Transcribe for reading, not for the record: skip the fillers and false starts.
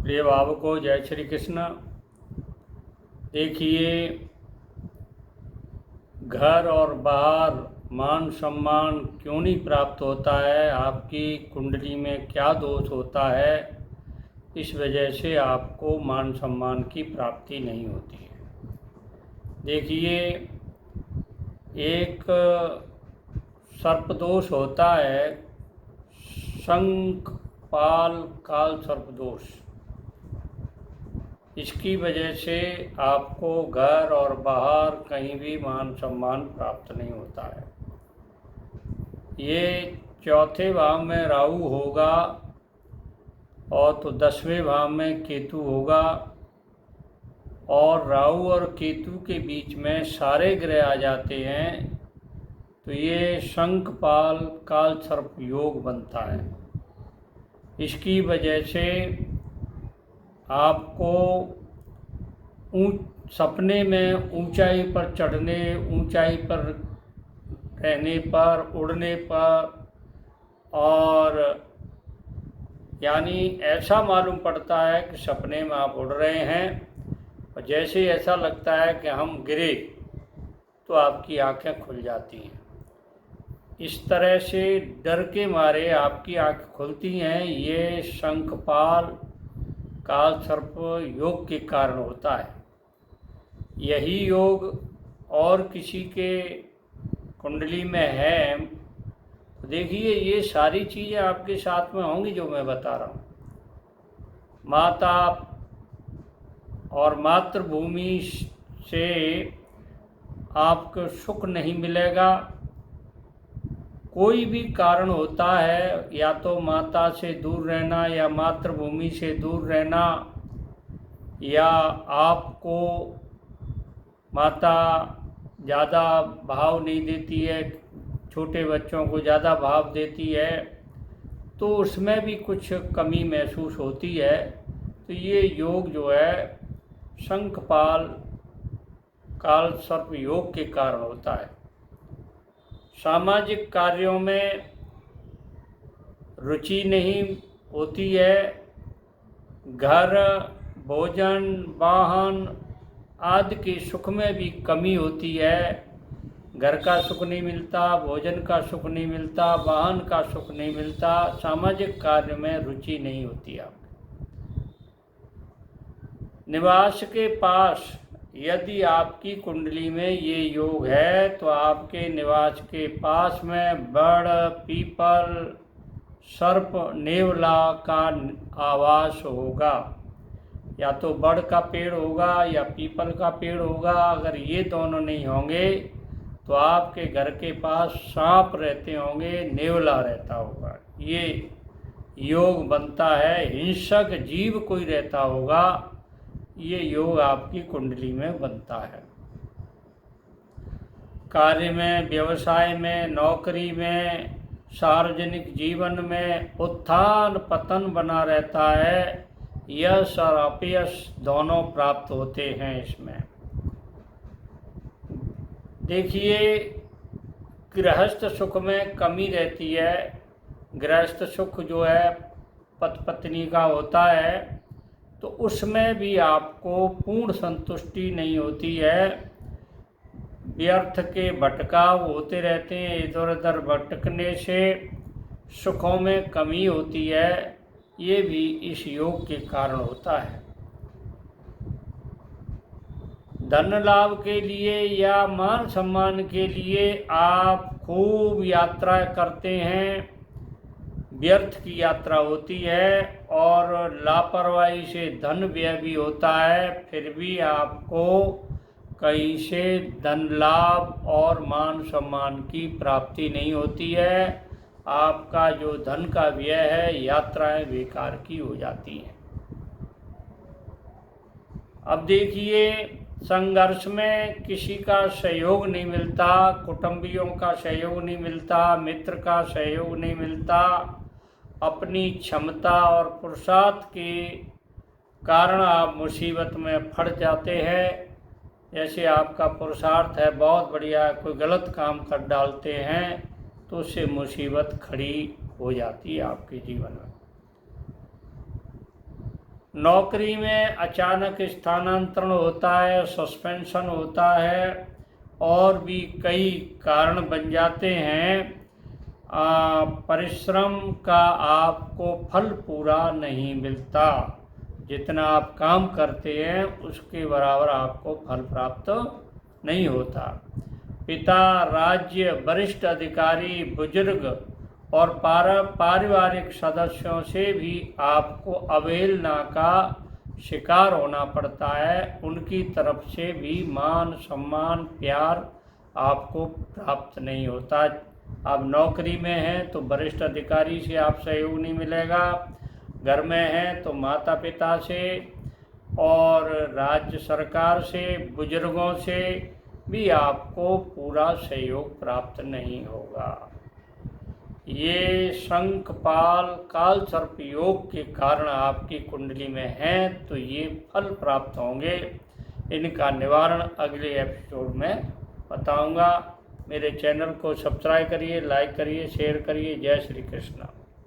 प्रिय भावकों, जय श्री कृष्ण। देखिए, घर और बाहर मान सम्मान क्यों नहीं प्राप्त होता है, आपकी कुंडली में क्या दोष होता है, इस वजह से आपको मान सम्मान की प्राप्ति नहीं होती है। देखिए, एक सर्पदोष होता है, शंख पाल काल सर्पदोष। इसकी वजह से आपको घर और बाहर कहीं भी मान सम्मान प्राप्त नहीं होता है। ये चौथे भाव में राहु होगा और तो 10वें भाव में केतु होगा, और राहु और केतु के बीच में सारे ग्रह आ जाते हैं तो ये शंखपाल काल सर्प योग बनता है। इसकी वजह से आपको सपने में ऊंचाई पर चढ़ने, ऊंचाई पर रहने पर, उड़ने पर, और यानी ऐसा मालूम पड़ता है कि सपने में आप उड़ रहे हैं, और जैसे ऐसा लगता है कि हम गिरे तो आपकी आंखें खुल जाती हैं। इस तरह से डर के मारे आपकी आंखें खुलती हैं। ये शंखपाल काल सर्प योग के कारण होता है। यही योग और किसी के कुंडली में है, देखिए ये सारी चीज़ें आपके साथ में होंगी जो मैं बता रहा हूँ। माता और मातृभूमि से आपको सुख नहीं मिलेगा। कोई भी कारण होता है, या तो माता से दूर रहना, या मातृभूमि से दूर रहना, या आपको माता ज़्यादा भाव नहीं देती है, छोटे बच्चों को ज़्यादा भाव देती है, तो उसमें भी कुछ कमी महसूस होती है। तो ये योग जो है शंखपाल काल सर्प योग के कारण होता है। सामाजिक कार्यों में रुचि नहीं होती है। घर, भोजन, वाहन आदि के सुख में भी कमी होती है। घर का सुख नहीं मिलता, भोजन का सुख नहीं मिलता, वाहन का सुख नहीं मिलता, सामाजिक कार्य में रुचि नहीं होती आपकी। निवास के पास यदि आपकी कुंडली में ये योग है तो आपके निवास के पास में बड़, पीपल, सर्प, नेवला का आवास होगा। या तो बड़ का पेड़ होगा या पीपल का पेड़ होगा। अगर ये दोनों नहीं होंगे तो आपके घर के पास सांप रहते होंगे, नेवला रहता होगा। ये योग बनता है। हिंसक जीव कोई रहता होगा, ये योग आपकी कुंडली में बनता है। कार्य में, व्यवसाय में, नौकरी में, सार्वजनिक जीवन में उत्थान पतन बना रहता है। यश और अपयश दोनों प्राप्त होते हैं इसमें। देखिए, गृहस्थ सुख में कमी रहती है। गृहस्थ सुख जो है पति पत्नी का होता है, तो उसमें भी आपको पूर्ण संतुष्टि नहीं होती है। व्यर्थ के भटकाव होते रहते हैं। इधर उधर भटकने से सुखों में कमी होती है। ये भी इस योग के कारण होता है। धन लाभ के लिए या मान सम्मान के लिए आप खूब यात्रा करते हैं, व्यर्थ की यात्रा होती है, और लापरवाही से धन व्यय भी होता है, फिर भी आपको कहीं से धन लाभ और मान सम्मान की प्राप्ति नहीं होती है। आपका जो धन का व्यय है, यात्राएं बेकार की हो जाती हैं। अब देखिए, संघर्ष में किसी का सहयोग नहीं मिलता, कुटुंबियों का सहयोग नहीं मिलता, मित्र का सहयोग नहीं मिलता। अपनी क्षमता और पुरुषार्थ के कारण आप मुसीबत में फंस जाते हैं। जैसे आपका पुरुषार्थ है बहुत बढ़िया, कोई गलत काम कर डालते हैं तो उससे मुसीबत खड़ी हो जाती है आपके जीवन में। नौकरी में अचानक स्थानांतरण होता है, सस्पेंशन होता है और भी कई कारण बन जाते हैं। परिश्रम का आपको फल पूरा नहीं मिलता। जितना आप काम करते हैं उसके बराबर आपको फल प्राप्त नहीं होता। पिता, राज्य, वरिष्ठ अधिकारी, बुजुर्ग और पारिवारिक सदस्यों से भी आपको अवहेलना का शिकार होना पड़ता है। उनकी तरफ से भी मान सम्मान प्यार आपको प्राप्त नहीं होता। आप नौकरी में हैं तो वरिष्ठ अधिकारी से आप सहयोग नहीं मिलेगा, घर में हैं तो माता पिता से और राज्य सरकार से, बुजुर्गों से भी आपको पूरा सहयोग प्राप्त नहीं होगा। ये शंखपाल काल सर्प योग के कारण आपकी कुंडली में हैं तो ये फल प्राप्त होंगे। इनका निवारण अगले एपिसोड में बताऊंगा। मेरे चैनल को सब्सक्राइब करिए, लाइक करिए, शेयर करिए। जय श्री कृष्ण।